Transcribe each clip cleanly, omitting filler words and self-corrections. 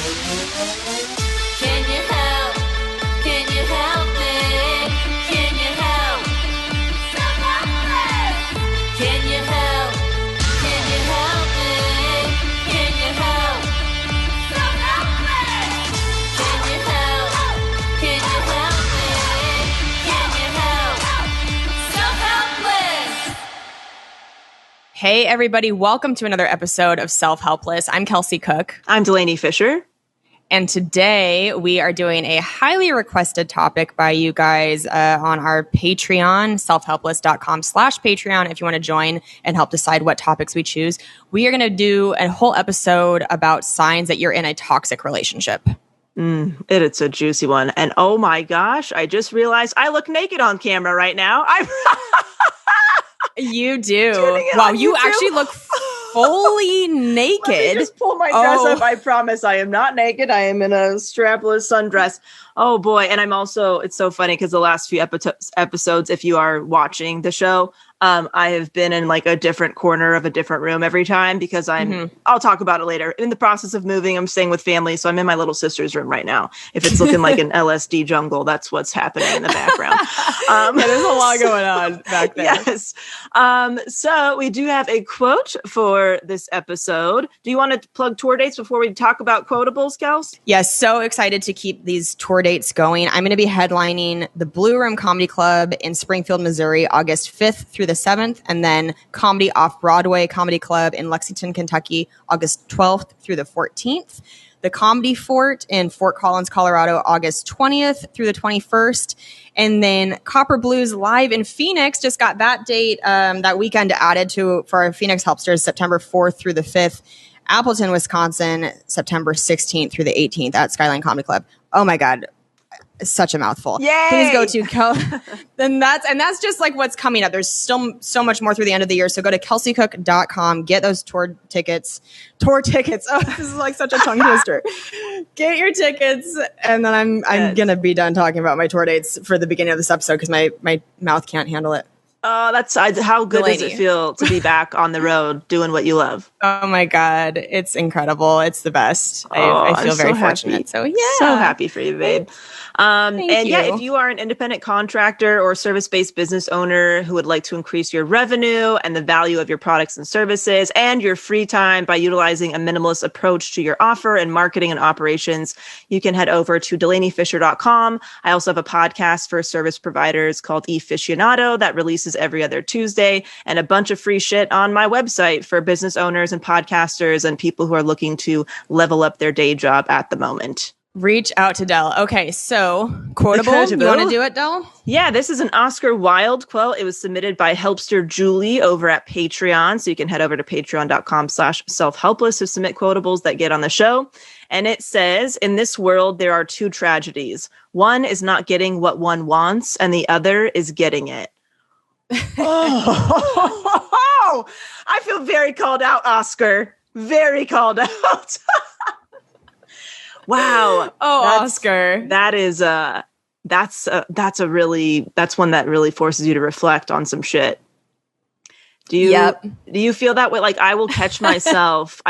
Can you help? Can you help me? Can you help? Self-Helpless! Can you help? Can you help me? Can you help? Self-Helpless! Can you help? Can you help me? Can you help? Self-Helpless! Hey everybody, welcome to another episode of Self-Helpless. I'm Kelsey Cook. I'm Delaney Fisher. And today we are doing a highly requested topic by you guys on our Patreon, selfhelpless.com/Patreon. If you want to join and help decide what topics we choose, we are going to do a whole episode about signs that you're in a toxic relationship. It's a juicy one. And oh my gosh, I just realized I look naked on camera right now. You do. Wow, you actually look fully naked. Let me just pull my dress up. I promise I am not naked. I am in a strapless sundress. Oh boy. And I'm also, it's so funny because the last few episodes, if you are watching the show, I have been in like a different corner of a different room every time because I'll talk about it later. In the process of moving, I'm staying with family. So I'm in my little sister's room right now. If it's looking like an LSD jungle, that's what's happening in the background. There's a lot going on back there. Yes. So we do have a quote for this episode. Do you want to plug tour dates before we talk about quotables, Kels? Yes, so excited to keep these tour dates going. I'm going to be headlining the Blue Room Comedy Club in Springfield, Missouri, August 5th through the 7th, and then Comedy Off-Broadway Comedy Club in Lexington, Kentucky, August 12th through the 14th. The Comedy Fort in Fort Collins, Colorado, August 20th through the 21st. And then Copper Blues Live in Phoenix, just got that date, that weekend added for our Phoenix Helpsters, September 4th through the 5th. Appleton, Wisconsin, September 16th through the 18th at Skyline Comedy Club. Oh my God. Such a mouthful. Yay! Please go to that's just like what's coming up. There's still so much more through the end of the year. So go to kelseycook.com, get those tour tickets. Oh, this is like such a tongue twister. Get your tickets. And then I'm going to be done talking about my tour dates for the beginning of this episode because my mouth can't handle it. Oh, how good does it feel to be back on the road doing what you love? Oh my God. It's incredible. It's the best. I feel very fortunate. So yeah. So happy for you, babe. Thank you. Yeah, if you are an independent contractor or service-based business owner who would like to increase your revenue and the value of your products and services and your free time by utilizing a minimalist approach to your offer and marketing and operations, you can head over to DelaneyFisher.com. I also have a podcast for service providers called eFiscionado that releases every other Tuesday, and a bunch of free shit on my website for business owners and podcasters and people who are looking to level up their day job at the moment. Reach out to Del. Okay, so quotable. You want to do it, Del? Yeah, this is an Oscar Wilde quote. It was submitted by Helpster Julie over at Patreon. So you can head over to patreon.com/selfhelpless to submit quotables that get on the show. And it says, in this world, there are two tragedies. One is not getting what one wants, and the other is getting it. Oh, I feel very called out, Oscar. Very called out. Wow. Oscar. That's one that really forces you to reflect on some shit. Do you feel that way? Like I will catch myself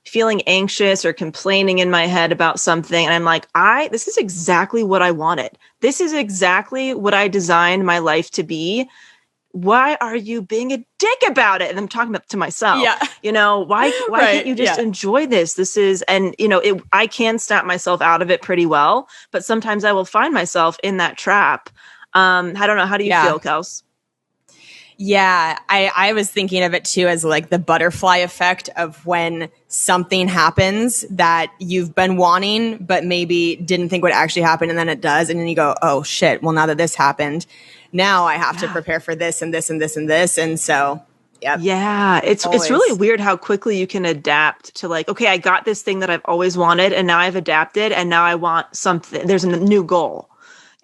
feeling anxious or complaining in my head about something. And I'm like, this is exactly what I wanted. This is exactly what I designed my life to be. Why are you being a dick about it? And I'm talking to myself. Yeah. Why can't you just enjoy this? This is, and I can snap myself out of it pretty well, but sometimes I will find myself in that trap. I don't know. How do you feel, Kels? Yeah, I was thinking of it too as like the butterfly effect of when something happens that you've been wanting, but maybe didn't think would actually happen. And then it does. And then you go, oh shit. Well, now that this happened, now I have to prepare for this and this and this and this. And so, yeah, it's really weird how quickly you can adapt to like, okay, I got this thing that I've always wanted and now I've adapted and now I want something. There's a new goal.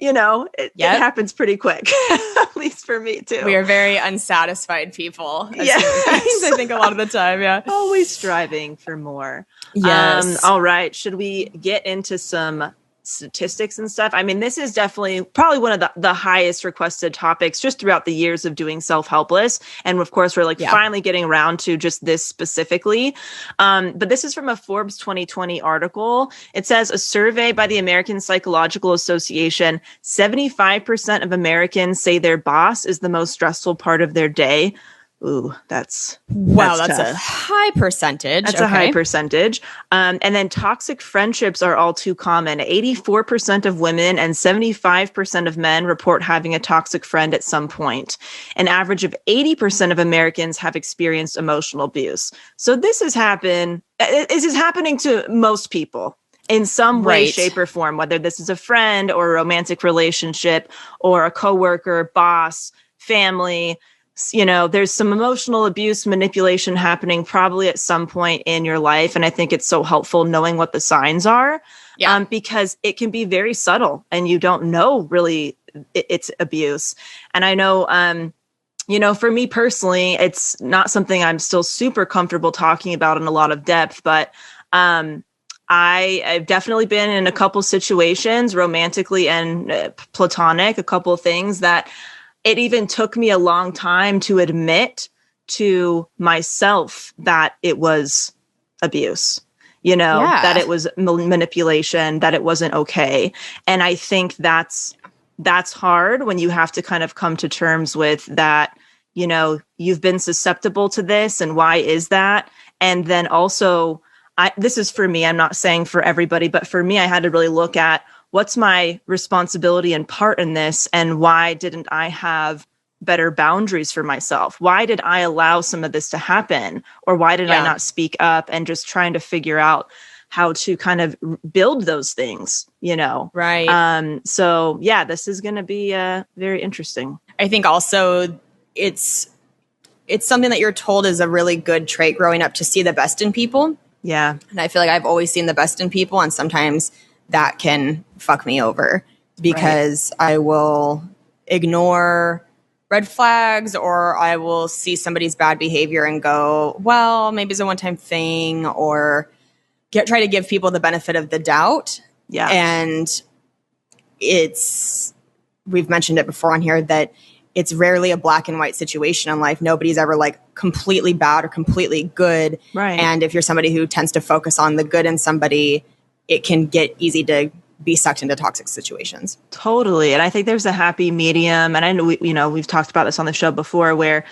It happens pretty quick, at least for me too. We are very unsatisfied people. Yes. I think a lot of the time, yeah. Always striving for more. Yes. All right. Should we get into some statistics and stuff. I mean, this is definitely probably one of the highest requested topics just throughout the years of doing Self-Helpless. And of course, we're like finally getting around to just this specifically. But this is from a Forbes 2020 article. It says a survey by the American Psychological Association, 75% of Americans say their boss is the most stressful part of their day. Ooh, that's a high percentage. That's a high percentage. And then toxic friendships are all too common. 84% of women and 75% of men report having a toxic friend at some point. An average of 80% of Americans have experienced emotional abuse. So this is happening to most people in some way, shape, or form, whether this is a friend or a romantic relationship or a coworker, boss, family. You know, there's some emotional abuse, manipulation happening probably at some point in your life. And I think it's so helpful knowing what the signs are, because it can be very subtle and you don't know really it's abuse. And I know, you know, for me personally, it's not something I'm still super comfortable talking about in a lot of depth, but I've definitely been in a couple situations, romantically and platonic, a couple of things that it even took me a long time to admit to myself that it was abuse, you know, that it was manipulation, that it wasn't okay. And I think that's hard when you have to kind of come to terms with that, you know, you've been susceptible to this and why is that? And then also, this is for me, I'm not saying for everybody, but for me, I had to really look at what's my responsibility and part in this? And why didn't I have better boundaries for myself? Why did I allow some of this to happen? Or why did I not speak up? And just trying to figure out how to kind of build those things, you know? Right. So yeah, this is going to be very interesting. I think also it's something that you're told is a really good trait growing up to see the best in people. Yeah. And I feel like I've always seen the best in people. And sometimes that can fuck me over because I will ignore red flags or I will see somebody's bad behavior and go, well, maybe it's a one-time thing, or try to give people the benefit of the doubt. Yeah. And we've mentioned it before on here that it's rarely a black and white situation in life. Nobody's ever like completely bad or completely good. Right. And if you're somebody who tends to focus on the good in somebody, it can get easy to be sucked into toxic situations. Totally. And I think there's a happy medium. And I know we've talked about this on the show before where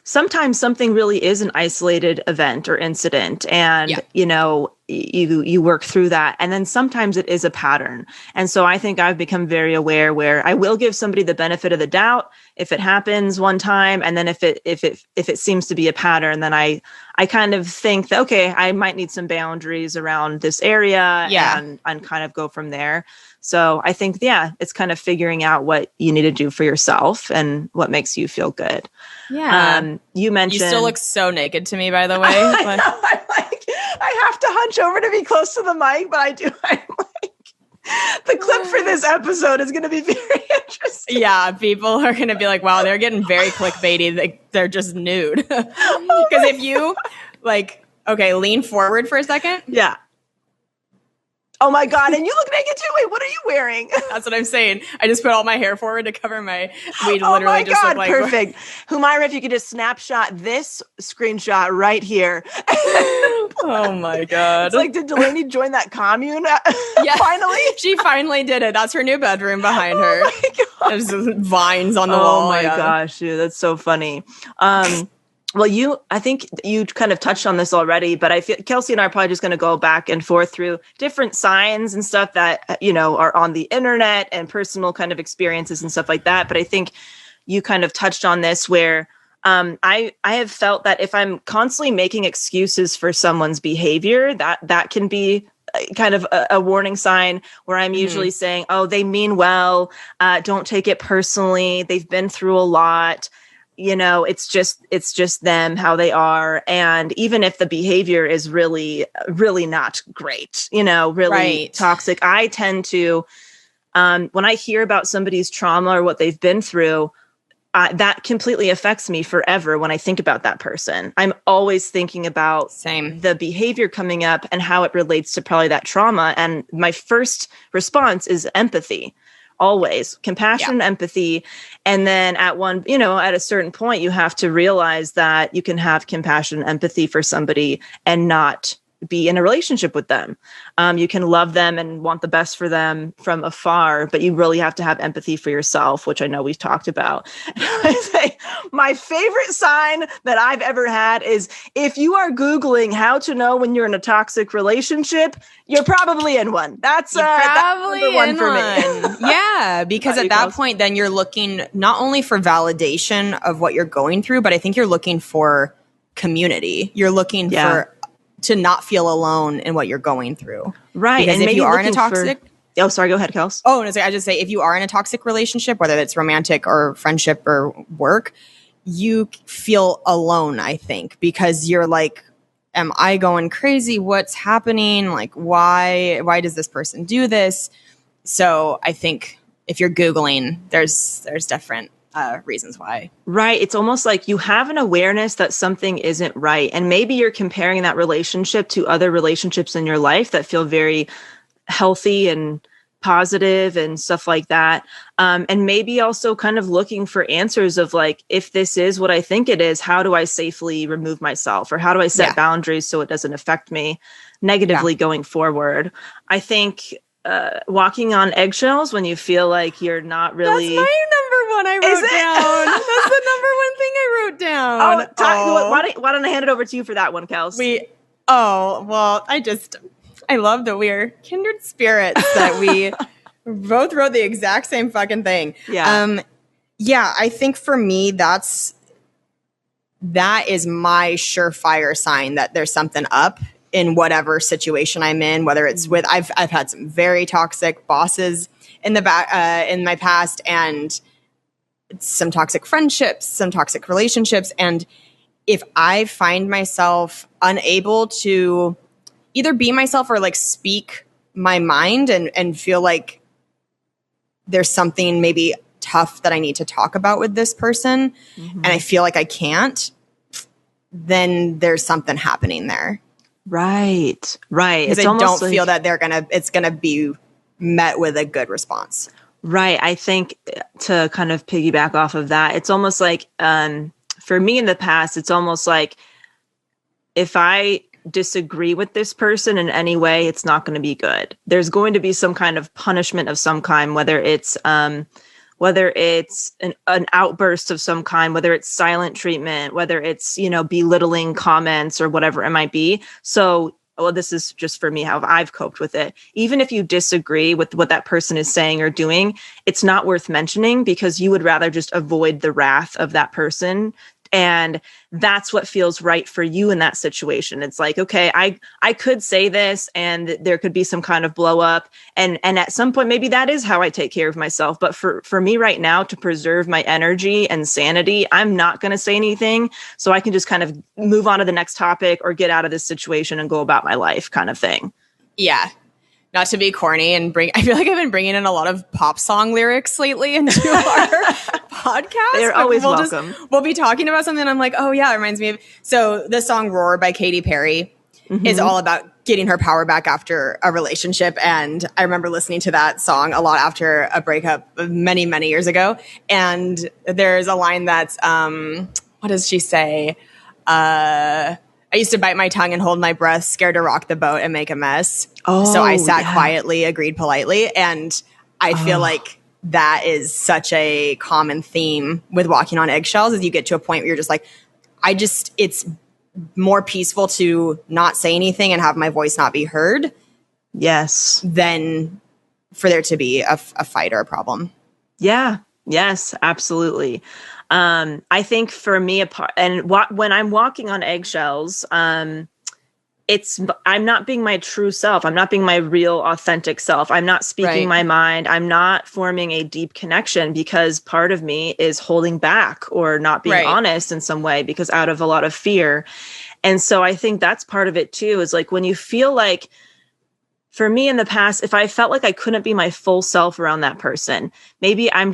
sometimes something really is an isolated event or incident. And, you know, you work through that. And then sometimes it is a pattern. And so I think I've become very aware where I will give somebody the benefit of the doubt if it happens one time. And then if it seems to be a pattern, then I kind of think that, okay, I might need some boundaries around this area and kind of go from there. So I think, it's kind of figuring out what you need to do for yourself and what makes you feel good. Yeah. You mentioned... You still look so naked to me, by the way. I know, I have to hunch over to be close to the mic, but I'm like... The clip for this episode is going to be very interesting. Yeah, people are going to be like, wow, they're getting very clickbaity. They're just nude. Because if you, lean forward for a second. Yeah. Oh my God. And you look naked too. Wait, what are you wearing? That's what I'm saying. I just put all my hair forward to cover my, look like. Perfect. Humaira, if you could just snapshot this screenshot right here. Oh my God. It's like, did Delaney join that commune finally? She finally did it. That's her new bedroom behind her. Oh my God. There's vines on the wall. Oh my gosh, dude, that's so funny. Well, I think you kind of touched on this already, but I feel Kelsey and I are probably just going to go back and forth through different signs and stuff that, you know, are on the internet and personal kind of experiences and stuff like that. But I think you kind of touched on this where I have felt that if I'm constantly making excuses for someone's behavior, that can be kind of a warning sign where I'm usually saying, oh, they mean well, don't take it personally. They've been through a lot. You know, it's just them, how they are. And even if the behavior is really, really not great, you know, really toxic, I tend to, when I hear about somebody's trauma or what they've been through, that completely affects me forever when I think about that person. I'm always thinking about the behavior coming up and how it relates to probably that trauma. And my first response is empathy. Always compassion and empathy. And then at a certain point, you have to realize that you can have compassion and empathy for somebody and not be in a relationship with them. You can love them and want the best for them from afar, but you really have to have empathy for yourself, which I know we've talked about. I say my favorite sign that I've ever had is if you are Googling how to know when you're in a toxic relationship, you're probably in one. That's probably number one for me. Yeah, because at that point, then you're looking not only for validation of what you're going through, but I think you're looking for community. You're looking for to not feel alone in what you're going through. Right. Because if you are in a toxic... Oh, sorry. Go ahead, Kels. Oh, no, I just say if you are in a toxic relationship, whether it's romantic or friendship or work, you feel alone, I think, because you're like, am I going crazy? What's happening? Like, why does this person do this? So I think if you're Googling, there's different reasons why. Right. It's almost like you have an awareness that something isn't right. And maybe you're comparing that relationship to other relationships in your life that feel very healthy and positive and stuff like that. And maybe also kind of looking for answers of like, if this is what I think it is, how do I safely remove myself? Or how do I set boundaries so it doesn't affect me negatively going forward? I think walking on eggshells when you feel like you're not really... That's my number one I wrote down. That's the number one thing I wrote down. Why don't I hand it over to you for that one, Kels? I love that we're kindred spirits, that we both wrote the exact same fucking thing. Yeah. I think for me, that is my surefire sign that there's something up in whatever situation I'm in, whether it's with, I've had some very toxic bosses in my past, and some toxic friendships, some toxic relationships. And if I find myself unable to either be myself or like speak my mind and feel like there's something maybe tough that I need to talk about with this person, and I feel like I can't, then there's something happening there. Right. Because I don't feel that it's gonna be met with a good response. Right. I think to kind of piggyback off of that, it's almost like for me in the past, it's almost like if I disagree with this person in any way, it's not going to be good. There's going to be some kind of punishment of some kind, whether it's an outburst of some kind, whether it's silent treatment, whether it's, belittling comments or whatever it might be. So, this is just for me, how I've coped with it. Even if you disagree with what that person is saying or doing, it's not worth mentioning because you would rather just avoid the wrath of that person. And that's what feels right for you in that situation. It's like, okay, I could say this and there could be some kind of blow up. And at some point, maybe that is how I take care of myself. But for me right now, to preserve my energy and sanity, I'm not going to say anything. So I can just kind of move on to the next topic or get out of this situation and go about my life kind of thing. Yeah. Not to be corny and I feel like I've been bringing in a lot of pop song lyrics lately into our podcast. They're always welcome. We'll be talking about something and I'm like, oh yeah, it reminds me of, so the song Roar by Katy Perry is all about getting her power back after a relationship. And I remember listening to that song a lot after a breakup many, many years ago. And there's a line that's, what does she say? I used to bite my tongue and hold my breath, scared to rock the boat and make a mess. So I sat quietly, agreed politely. And I feel like that is such a common theme with walking on eggshells, as you get to a point where you're just like, it's more peaceful to not say anything and have my voice not be heard. Yes. Than for there to be a fight or a problem. Yeah. Yes, absolutely. I think for me, when I'm walking on eggshells, I'm not being my true self. I'm not being my real, authentic self. I'm not speaking my mind. I'm not forming a deep connection because part of me is holding back or not being honest in some way because out of a lot of fear. And so I think that's part of it too, is like when you feel like for me in the past, if I felt like I couldn't be my full self around that person, maybe I'm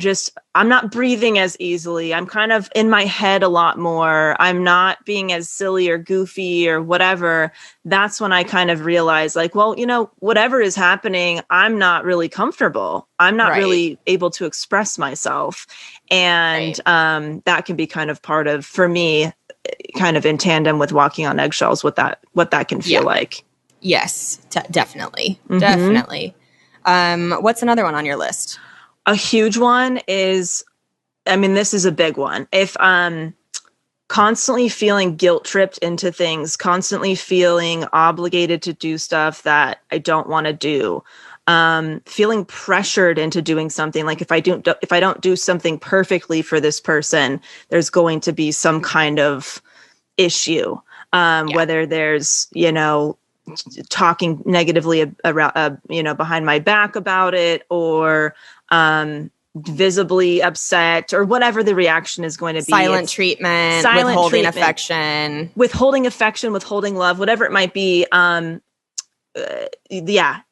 not breathing as easily. I'm kind of in my head a lot more. I'm not being as silly or goofy or whatever. That's when I kind of realize like, well, whatever is happening, I'm not really comfortable. I'm not really able to express myself. And that can be kind of part of, for me, kind of in tandem with walking on eggshells, what that can feel like. Yes, definitely. Mm-hmm. Definitely. What's another one on your list? A huge one is, this is a big one. If I'm constantly feeling guilt tripped into things, constantly feeling obligated to do stuff that I don't want to do, feeling pressured into doing something, like if I don't do something perfectly for this person, there's going to be some kind of issue, whether there's, talking negatively around, behind my back about it, or visibly upset, or whatever the reaction is going to be. Silent treatment, withholding affection, withholding love, whatever it might be.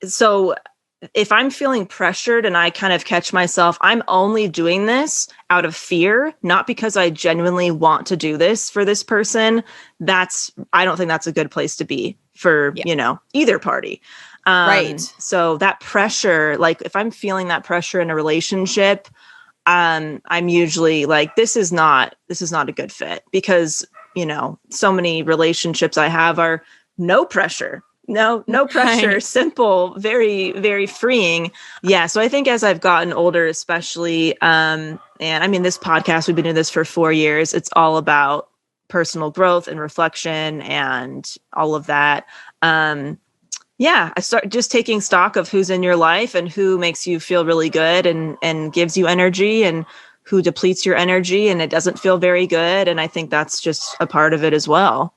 So if I'm feeling pressured and I kind of catch myself, I'm only doing this out of fear, not because I genuinely want to do this for this person. I don't think that's a good place to be for, either party. Right. So that pressure, like if I'm feeling that pressure in a relationship, I'm usually like, this is not a good fit, because, so many relationships I have are no pressure. No pressure, right. Simple, very, very freeing. Yeah. So I think as I've gotten older, especially, and this podcast, we've been doing this for 4 years. It's all about personal growth and reflection and all of that. I start just taking stock of who's in your life and who makes you feel really good and gives you energy, and who depletes your energy and it doesn't feel very good. And I think that's just a part of it as well.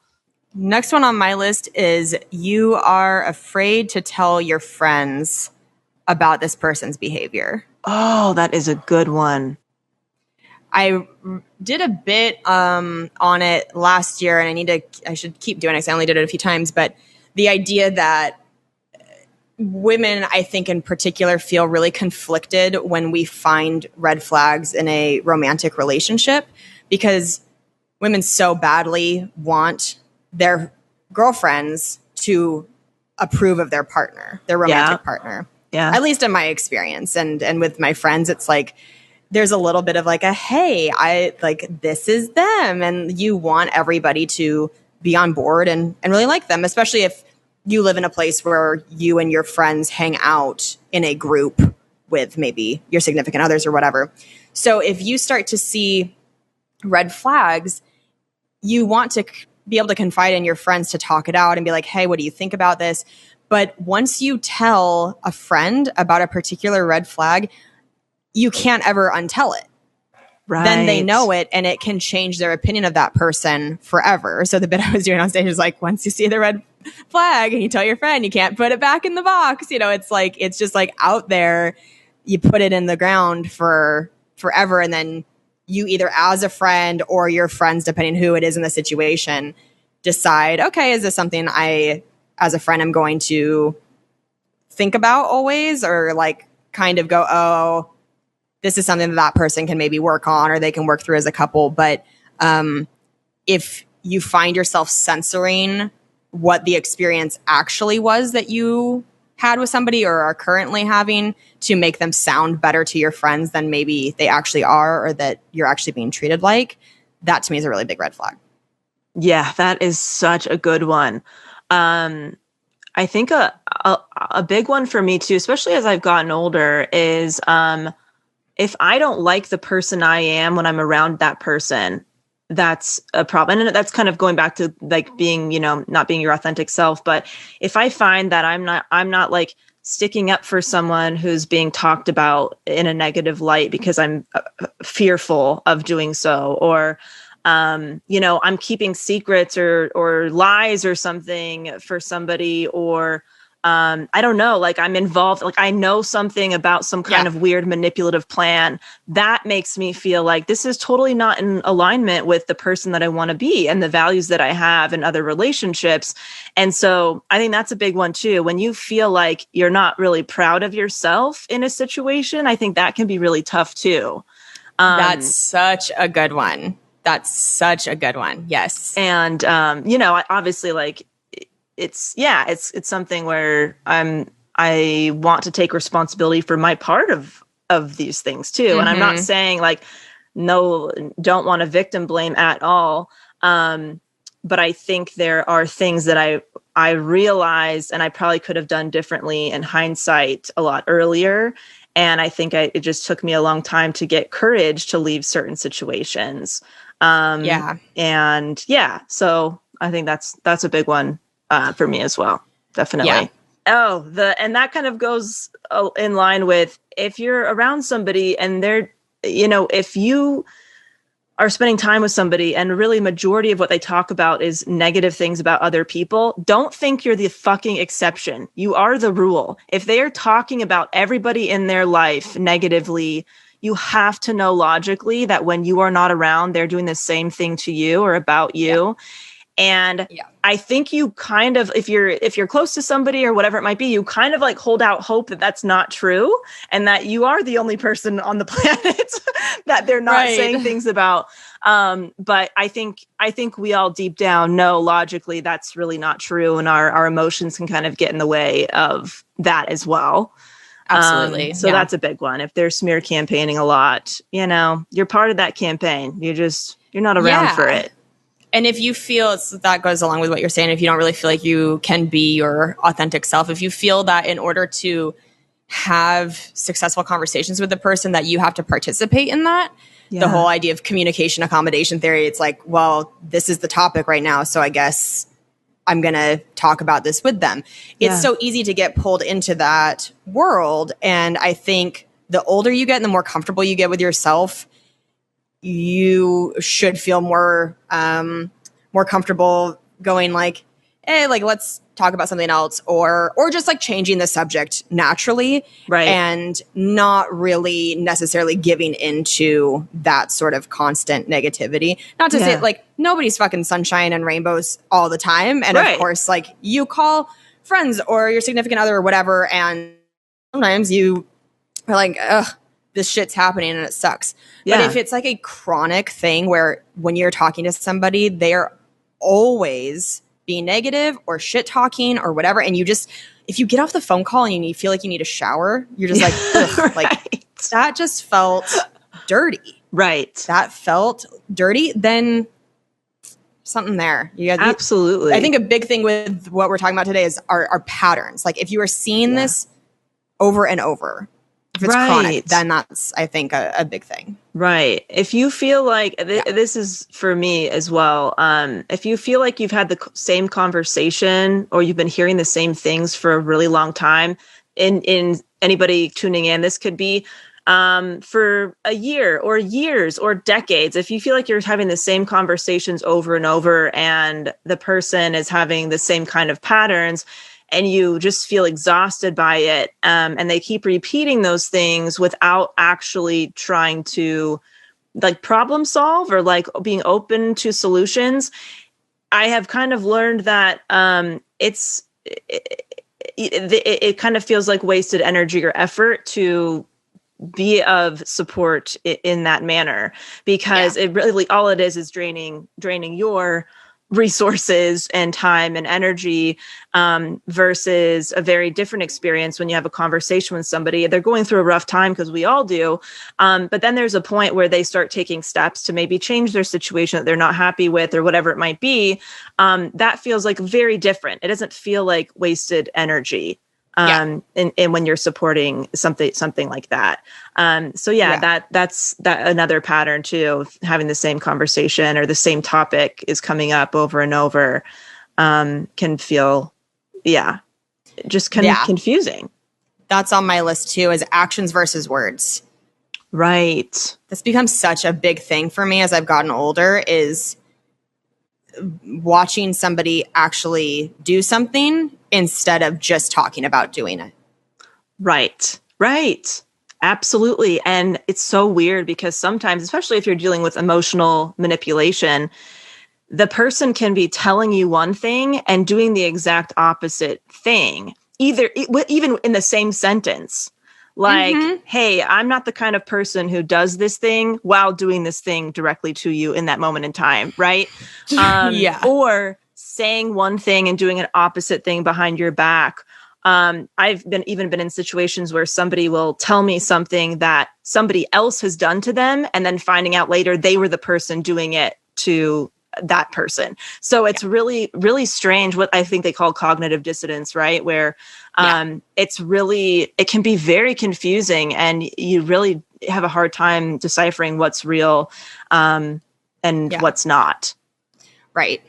Next one on my list is you are afraid to tell your friends about this person's behavior. Oh, that is a good one. I did a bit on it last year, and I should keep doing it because I only did it a few times. But the idea that women, I think in particular, feel really conflicted when we find red flags in a romantic relationship, because women so badly want their girlfriends to approve of their partner, their romantic partner. Yeah. At least in my experience. And with my friends, it's like, there's a little bit of like hey, I like, this is them. And you want everybody to be on board and really like them, especially if you live in a place where you and your friends hang out in a group with maybe your significant others or whatever. So if you start to see red flags, you want to be able to confide in your friends to talk it out and be like, hey, what do you think about this? But once you tell a friend about a particular red flag, you can't ever untell it. Right. Then they know it, and it can change their opinion of that person forever. So the bit I was doing on stage is like, once you see the red flag and you tell your friend, you can't put it back in the box. It's like, it's just like out there, you put it in the ground for forever. And then you either as a friend or your friends, depending who it is in the situation, decide, okay, is this something I, as a friend, I'm going to think about always, or like kind of go, oh, this is something that person can maybe work on, or they can work through as a couple. But if you find yourself censoring what the experience actually was that you had with somebody or are currently having to make them sound better to your friends than maybe they actually are, or that you're actually being treated like, that to me is a really big red flag. Yeah, that is such a good one. I think a big one for me too, especially as I've gotten older, is if I don't like the person I am when I'm around that person, that's a problem. And that's kind of going back to like being, not being your authentic self. But if I find that I'm not like sticking up for someone who's being talked about in a negative light because I'm fearful of doing so, or I'm keeping secrets or lies or something for somebody, or I don't know, like I'm involved, like I know something about some kind of weird manipulative plan, that makes me feel like this is totally not in alignment with the person that I want to be and the values that I have in other relationships. And so I think that's a big one too. When you feel like you're not really proud of yourself in a situation, I think that can be really tough too. That's such a good one. That's such a good one. Yes. And, obviously like, it's something where I want to take responsibility for my part of these things too. Mm-hmm. And I'm not saying like, no, don't want to victim blame at all. But I think there are things that I realized and I probably could have done differently in hindsight a lot earlier. And I think it just took me a long time to get courage to leave certain situations. So I think that's a big one. For me as well. Definitely. Yeah. And that kind of goes in line with if you're around somebody and they're, if you are spending time with somebody and really majority of what they talk about is negative things about other people, don't think you're the fucking exception. You are the rule. If they are talking about everybody in their life negatively, you have to know logically that when you are not around, they're doing the same thing to you or about you. Yeah. And I think you kind of, if you're close to somebody or whatever it might be, you kind of like hold out hope that that's not true and that you are the only person on the planet that they're not saying things about. But I think we all deep down know logically that's really not true. And our emotions can kind of get in the way of that as well. Absolutely. So that's a big one. If they're smear campaigning a lot, you're part of that campaign. You're not around for it. And if you feel that goes along with what you're saying, if you don't really feel like you can be your authentic self, if you feel that in order to have successful conversations with the person that you have to participate in that, the whole idea of communication accommodation theory, it's like, well, this is the topic right now, so I guess I'm going to talk about this with them. It's so easy to get pulled into that world. And I think the older you get and the more comfortable you get with yourself, you should feel more comfortable going like, hey, like, let's talk about something else or just like changing the subject naturally. Right. And not really necessarily giving into that sort of constant negativity. Not to say like nobody's fucking sunshine and rainbows all the time. And of course, like you call friends or your significant other or whatever. And sometimes you are like, ugh, this shit's happening and it sucks. But if it's like a chronic thing where when you're talking to somebody, they're always being negative or shit talking or whatever, and if you get off the phone call and you feel like you need a shower, you're just like, ugh, like that just felt dirty. Right. That felt dirty. Then something there. Absolutely. I think a big thing with what we're talking about today is our patterns. Like if you are seeing this over and over, if it's chronic, then that's, I think, a big thing. Right. If you feel like, this is for me as well, if you feel like you've had the same conversation or you've been hearing the same things for a really long time, in anybody tuning in, this could be for a year or years or decades. If you feel like you're having the same conversations over and over and the person is having the same kind of patterns, and you just feel exhausted by it, and they keep repeating those things without actually trying to like problem solve or like being open to solutions, I have kind of learned that it kind of feels like wasted energy or effort to be of support in that manner, because it really, all it is draining your resources and time and energy, versus a very different experience when you have a conversation with somebody. They're going through a rough time, because we all do. But then there's a point where they start taking steps to maybe change their situation that they're not happy with or whatever it might be. That feels like very different. It doesn't feel like wasted energy. And when you're supporting something like that. That's another pattern too, having the same conversation or the same topic is coming up over and over, can feel, just kind of confusing. That's on my list too, is actions versus words. Right. This becomes such a big thing for me as I've gotten older, is watching somebody actually do something instead of just talking about doing it. Right. Right. Absolutely. And it's so weird because sometimes, especially if you're dealing with emotional manipulation, the person can be telling you one thing and doing the exact opposite thing, even in the same sentence. Like, hey, I'm not the kind of person who does this thing while doing this thing directly to you in that moment in time, right? Yeah. Or saying one thing and doing an opposite thing behind your back. I've even been in situations where somebody will tell me something that somebody else has done to them, and then finding out later they were the person doing it to that person. So it's really, really strange, what I think they call cognitive dissonance, right? Where it can be very confusing, and you really have a hard time deciphering what's real and what's not. Right.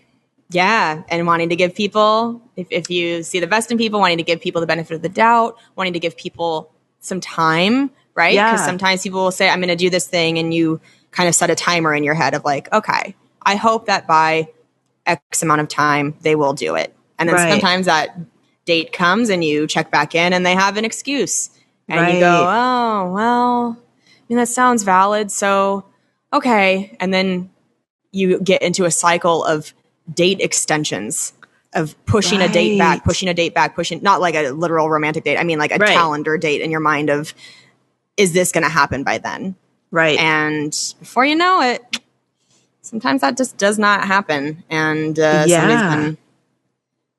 Yeah. And wanting to give people, if you see the best in people, wanting to give people the benefit of the doubt, wanting to give people some time, right? Because sometimes people will say, I'm going to do this thing, and you kind of set a timer in your head of like, okay, I hope that by X amount of time they will do it. And then sometimes that date comes and you check back in and they have an excuse. And you go, oh, well, I mean, that sounds valid. So, okay. And then you get into a cycle of date extensions, of pushing a date back, pushing, not like a literal romantic date. I mean, like a calendar date in your mind of, is this going to happen by then? Right. And before you know it, sometimes that just does not happen. And somebody's been,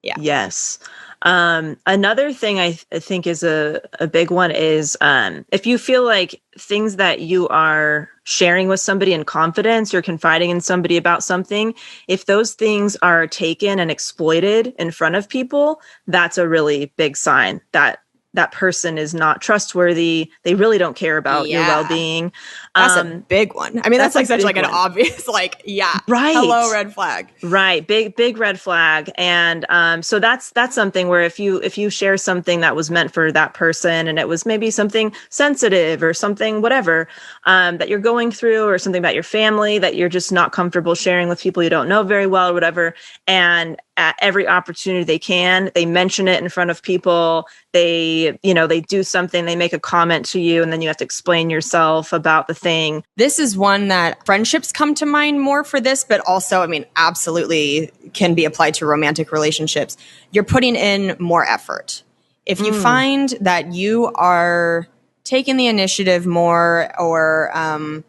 Yes. Another thing I think is a big one is if you feel like things that you are sharing with somebody in confidence, you're confiding in somebody about something, if those things are taken and exploited in front of people, that's a really big sign that that person is not trustworthy. They really don't care about your well-being. That's a big one. I mean, that's like such like an obvious, like, hello, red flag. Right. Big red flag. And so that's something where if you share something that was meant for that person, and it was maybe something sensitive or something, whatever, that you're going through, or something about your family that you're just not comfortable sharing with people you don't know very well or whatever. And at every opportunity they can, they mention it in front of people. They do something, they make a comment to you, and then you have to explain yourself about the thing. This is one that friendships come to mind more for this, but also, I mean, absolutely can be applied to romantic relationships. You're putting in more effort. If you find that you are taking the initiative more, or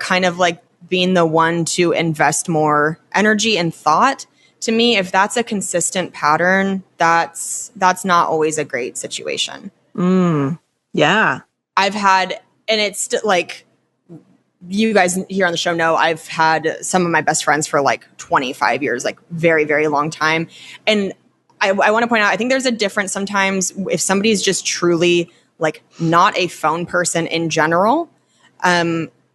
kind of like being the one to invest more energy and thought, to me, if that's a consistent pattern, that's not always a great situation. Yeah. I've had, and it's like, you guys here on the show know, I've had some of my best friends for like 25 years, like very, very long time. And I want to point out, I think there's a difference sometimes if somebody's just truly like not a phone person in general.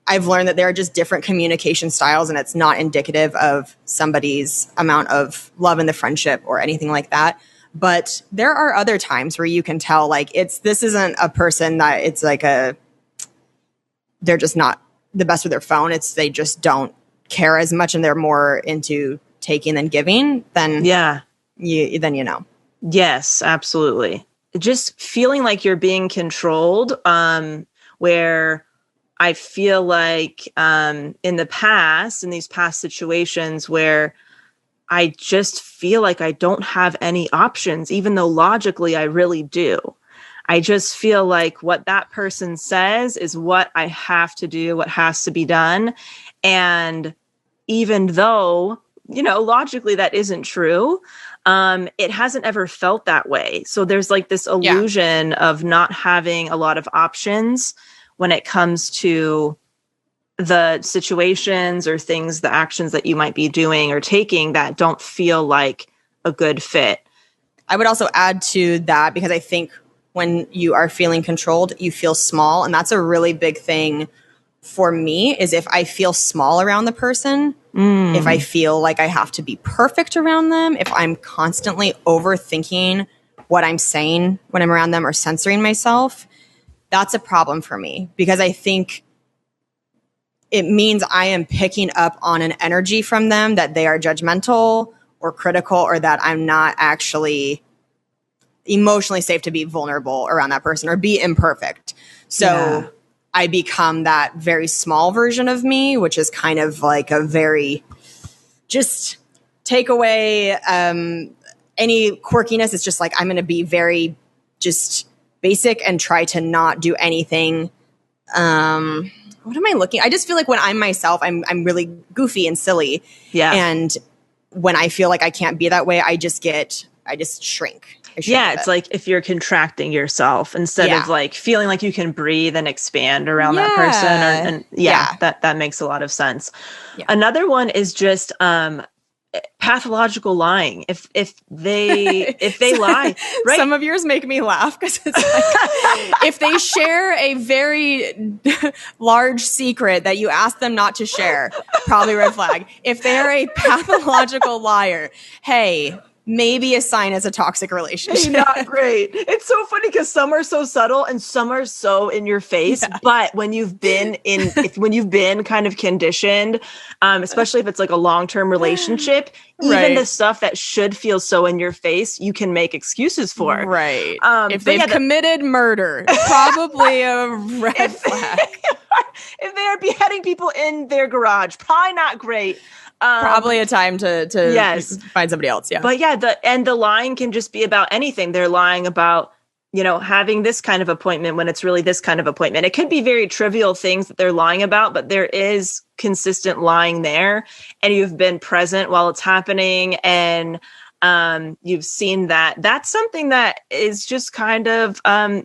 I've learned that there are just different communication styles, and it's not indicative of somebody's amount of love in the friendship or anything like that. But there are other times where you can tell, like, this isn't a person that it's like they're just not the best with their phone. They just don't care as much, and they're more into taking than giving. Then you know. Yes, absolutely. Just feeling like you're being controlled, where I feel like in these past situations where I just feel like I don't have any options, even though logically I really do. I just feel like what that person says is what I have to do, what has to be done. And even though, logically that isn't true, it hasn't ever felt that way. So there's like this illusion of not having a lot of options when it comes to the situations or things, the actions that you might be doing or taking that don't feel like a good fit. I would also add to that, because I think when you are feeling controlled, you feel small. And that's a really big thing for me, is if I feel small around the person, if I feel like I have to be perfect around them, if I'm constantly overthinking what I'm saying when I'm around them or censoring myself, that's a problem for me, because I think it means I am picking up on an energy from them that they are judgmental or critical, or that I'm not actually emotionally safe to be vulnerable around that person or be imperfect. So Yeah. I become that very small version of me, which is kind of like a very just take away any quirkiness. It's just like I'm going to be very just basic and try to not do anything. What am I looking? I just feel like when I'm myself, I'm really goofy and silly. Yeah. And when I feel like I can't be that way, I just shrink. Yeah, it's like if you're contracting yourself instead of like feeling like you can breathe and expand around that person. And that makes a lot of sense. Yeah. Another one is just pathological lying. If they lie, right? Some of yours make me laugh because it's like if they share a very large secret that you ask them not to share, probably red flag. If they are a pathological liar, hey, maybe a sign as a toxic relationship. Not great. It's so funny because some are so subtle and some are so in your face. Yeah. But when you've been when you've been kind of conditioned, especially if it's like a long-term relationship, even the stuff that should feel so in your face, you can make excuses for. Right. If they've committed murder, probably a red flag. If they are beheading people in their garage, probably not great. Probably a time to find somebody else. Yeah. But yeah, the lying can just be about anything. They're lying about, having this kind of appointment when it's really this kind of appointment. It could be very trivial things that they're lying about, but there is consistent lying there and you've been present while it's happening and you've seen that. That's something that is just kind of, I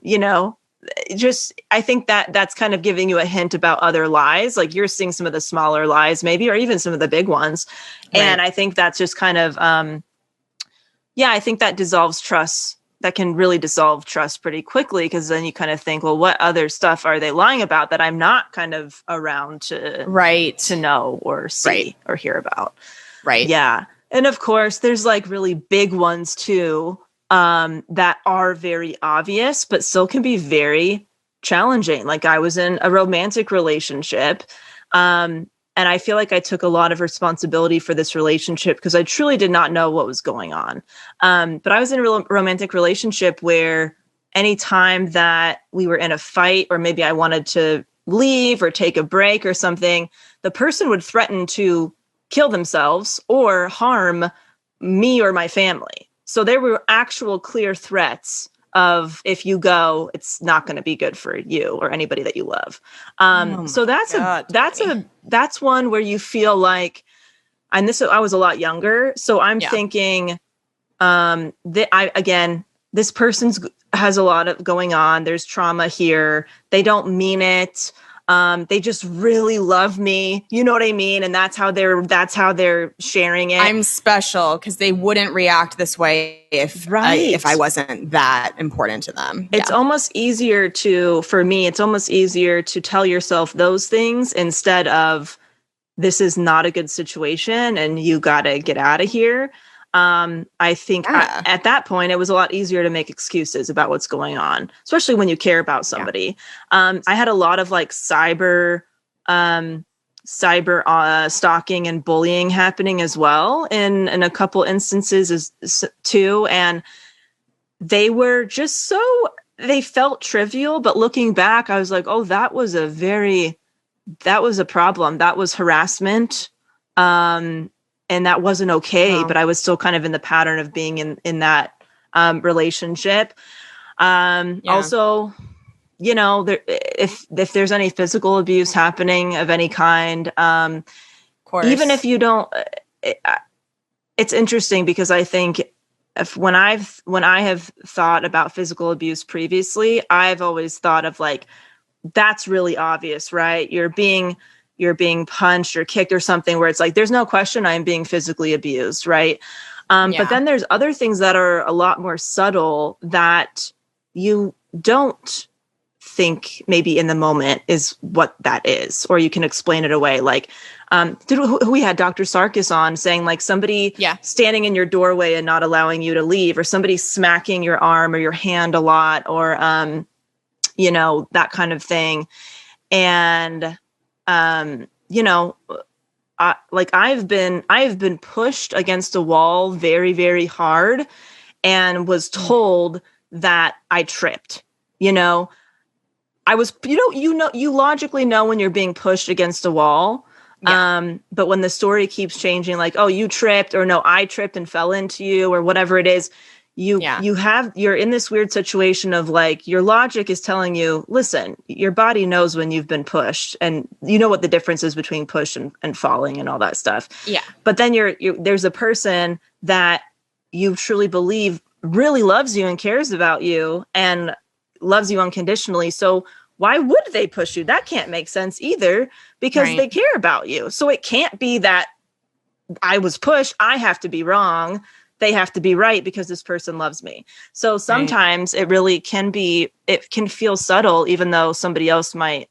think that's kind of giving you a hint about other lies. Like you're seeing some of the smaller lies maybe, or even some of the big ones. Right. And I think that's just kind of, I think that dissolves trust. That can really dissolve trust pretty quickly. Cause then you kind of think, well, what other stuff are they lying about that I'm not kind of around to know or see or hear about. Right. Yeah. And of course there's like really big ones too. That are very obvious, but still can be very challenging. Like I was in a romantic relationship, and I feel like I took a lot of responsibility for this relationship because I truly did not know what was going on. But I was in a romantic relationship where anytime that we were in a fight, or maybe I wanted to leave or take a break or something, the person would threaten to kill themselves or harm me or my family. So there were actual clear threats of if you go, it's not going to be good for you or anybody that you love. So that's one where you feel like, and I was a lot younger. So I'm thinking, this person's has a lot of going on. There's trauma here. They don't mean it. They just really love me. You know what I mean? And that's how they're sharing it. I'm special because they wouldn't react this way if I wasn't that important to them. It's almost easier for me, it's almost easier to tell yourself those things instead of this is not a good situation and you got to get out of here. I think at that point, it was a lot easier to make excuses about what's going on, especially when you care about somebody. I had a lot of like cyber stalking and bullying happening as well in a couple instances too. And they were just they felt trivial, but looking back, I was like, oh, that was a problem. That was harassment. And that wasn't okay, but I was still kind of in the pattern of being in that relationship. Also, if there's any physical abuse happening of any kind, of course, even if you don't, it's interesting because I think when I have thought about physical abuse previously, I've always thought of like, that's really obvious, right? You're being punched or kicked or something where it's like, there's no question I'm being physically abused. Right. But then there's other things that are a lot more subtle that you don't think maybe in the moment is what that is, or you can explain it away. Like, we had Dr. Sarkis on saying like somebody standing in your doorway and not allowing you to leave, or somebody smacking your arm or your hand a lot, or, that kind of thing. And, I've been pushed against a wall very, very hard. and was told that I tripped. You know, I was, you logically know when you're being pushed against a wall. Yeah. But when the story keeps changing, like, oh, you tripped, or no, I tripped and fell into you, or whatever it is, you're in this weird situation of like, your logic is telling you, listen, your body knows when you've been pushed, and you know what the difference is between push and falling and all that stuff. Yeah. But then there's a person that you truly believe really loves you and cares about you and loves you unconditionally. So why would they push you? That can't make sense either, because they care about you. So it can't be that I was pushed, I have to be wrong, they have to be right because this person loves me. So sometimes it really can feel subtle, even though somebody else might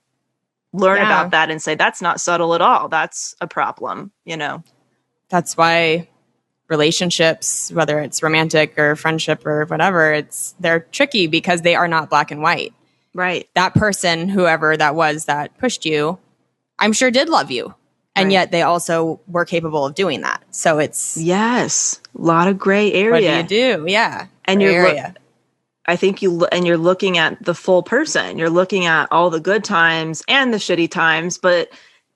learn about that and say, that's not subtle at all. That's a problem, That's why relationships, whether it's romantic or friendship or whatever, they're tricky because they are not black and white. Right. That person, whoever that was that pushed you, I'm sure did love you. And yet they also were capable of doing that. So it's... Yes. A lot of gray area. What do you do? Yeah. And I think you're looking at the full person. You're looking at all the good times and the shitty times, but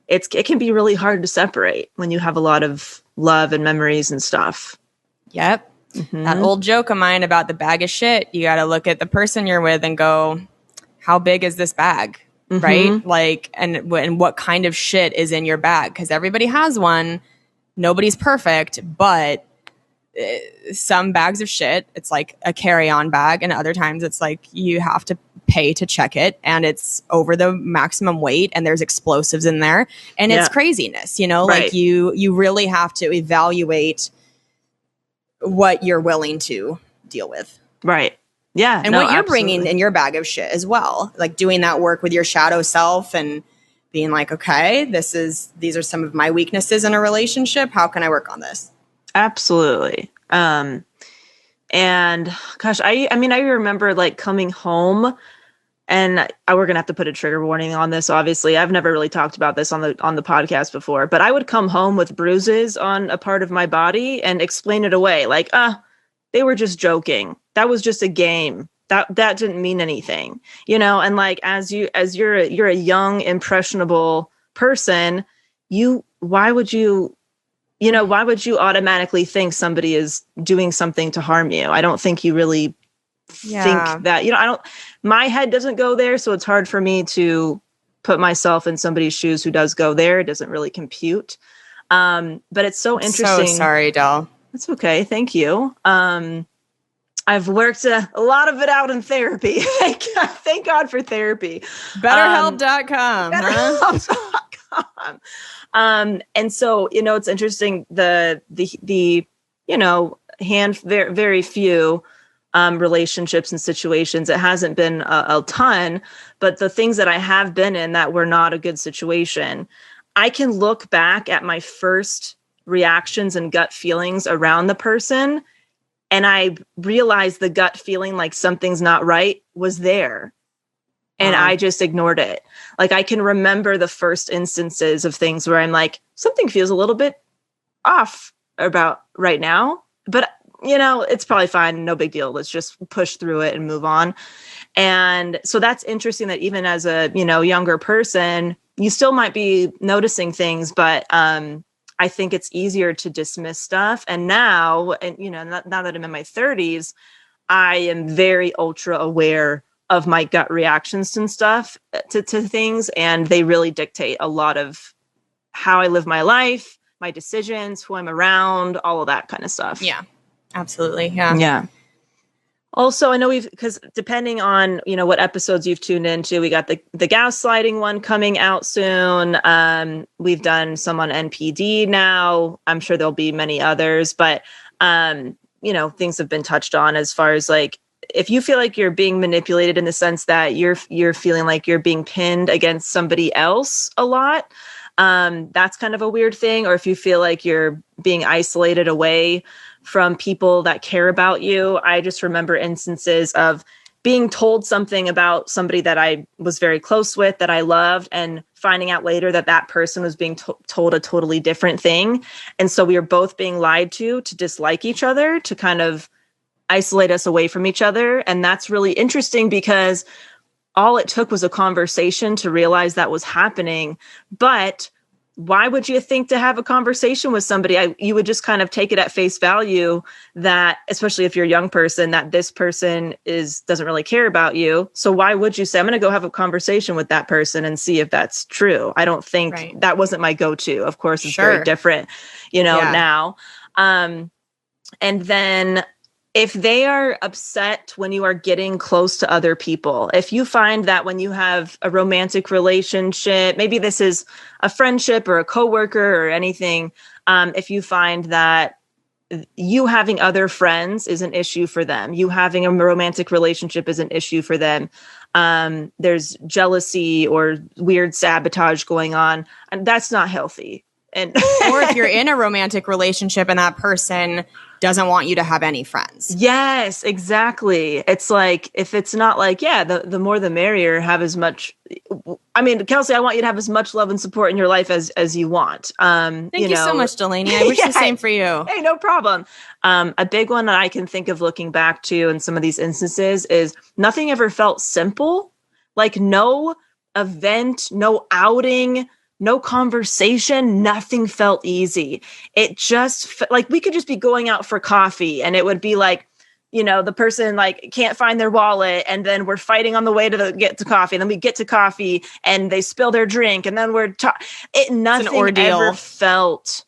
it can be really hard to separate when you have a lot of love and memories and stuff. Yep. Mm-hmm. That old joke of mine about the bag of shit, you got to look at the person you're with and go, how big is this bag? Mm-hmm. Right? Like, and what kind of shit is in your bag? Because everybody has one. Nobody's perfect, but some bags of shit, it's like a carry-on bag. And other times it's like you have to pay to check it, and it's over the maximum weight, and there's explosives in there, and it's craziness, like you really have to evaluate what you're willing to deal with. Right. Yeah. And what you're bringing in your bag of shit as well, like doing that work with your shadow self and being like, okay, these are some of my weaknesses in a relationship. How can I work on this? Absolutely. And gosh, I remember like coming home, and we're going to have to put a trigger warning on this. Obviously, I've never really talked about this on the podcast before, but I would come home with bruises on a part of my body and explain it away. Like, they were just joking. That was just a game. That didn't mean anything, and like, as you're a young, impressionable person, why would you automatically think somebody is doing something to harm you? I don't think you really think that, my head doesn't go there. So it's hard for me to put myself in somebody's shoes who does go there. It doesn't really compute. But it's so interesting. So sorry, doll. It's okay. Thank you. I've worked a lot of it out in therapy. Thank God for therapy. BetterHelp.com. BetterHelp.com. And so, it's interesting, the very, very few relationships and situations. It hasn't been a ton, but the things that I have been in that were not a good situation, I can look back at my first reactions and gut feelings around the person, and I realized the gut feeling like something's not right was there. And I just ignored it. Like, I can remember the first instances of things where I'm like, something feels a little bit off about right now, but it's probably fine. No big deal. Let's just push through it and move on. And so that's interesting that even as a, younger person, you still might be noticing things, but I think it's easier to dismiss stuff. And now, now that I'm in my 30s, I am very ultra aware of my gut reactions and stuff to things. And they really dictate a lot of how I live my life, my decisions, who I'm around, all of that kind of stuff. Yeah, absolutely. Yeah. Yeah. Also, I know because depending on, what episodes you've tuned into, we got the gaslighting one coming out soon. We've done some on NPD now. I'm sure there'll be many others, but, things have been touched on as far as like, if you feel like you're being manipulated in the sense that you're feeling like you're being pinned against somebody else a lot, that's kind of a weird thing. Or if you feel like you're being isolated away from people that care about you. I just remember instances of being told something about somebody that I was very close with, that I loved, and finding out later that person was being told a totally different thing. And so we were both being lied to dislike each other, to kind of isolate us away from each other. And that's really interesting because all it took was a conversation to realize that was happening. But why would you think to have a conversation with somebody? You would just kind of take it at face value that, especially if you're a young person, that this person doesn't really care about you. So why would you say, I'm going to go have a conversation with that person and see if that's true? I don't think that wasn't my go-to. Of course, it's very different, now. And then if they are upset when you are getting close to other people, if you find that when you have a romantic relationship, maybe this is a friendship or a coworker or anything, if you find that you having other friends is an issue for them, you having a romantic relationship is an issue for them, there's jealousy or weird sabotage going on, and that's not healthy. And or if you're in a romantic relationship and that person doesn't want you to have any friends. Yes, exactly. It's like, if it's not like, the more the merrier, have as much. I mean, Kelsey, I want you to have as much love and support in your life as you want. Thank you so much, Delaney. I wish the same for you. Hey, no problem. A big one that I can think of looking back to in some of these instances is nothing ever felt simple. Like no event, no outing, no conversation, nothing felt easy. It just like we could just be going out for coffee and it would be like, the person like can't find their wallet and then we're fighting on the way to get to coffee. And then we get to coffee and they spill their drink and then nothing ever felt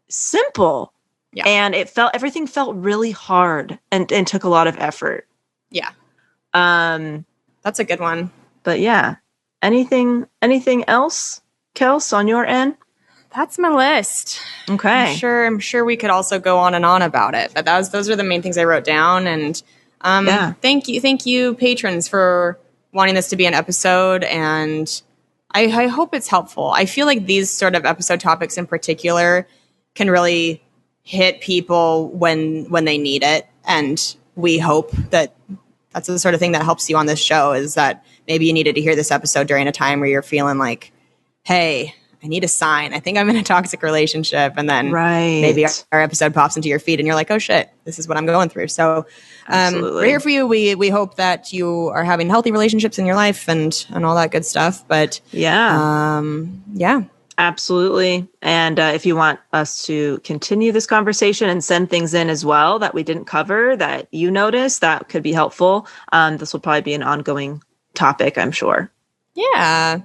simple. Yeah. And everything felt really hard and took a lot of effort. Yeah. That's a good one. But yeah, anything else? Kels, on your end? That's my list. Okay. I'm sure we could also go on and on about it, but those are the main things I wrote down. And thank you, patrons, for wanting this to be an episode. And I hope it's helpful. I feel like these sort of episode topics in particular can really hit people when they need it. And we hope that that's the sort of thing that helps you on this show, is that maybe you needed to hear this episode during a time where you're feeling like, hey, I need a sign. I think I'm in a toxic relationship. And then maybe our episode pops into your feed and you're like, oh shit, this is what I'm going through. So we're here for you. We hope that you are having healthy relationships in your life and all that good stuff. But yeah. Absolutely. And if you want us to continue this conversation and send things in as well that we didn't cover that you noticed, that could be helpful. This will probably be an ongoing topic, I'm sure. Yeah.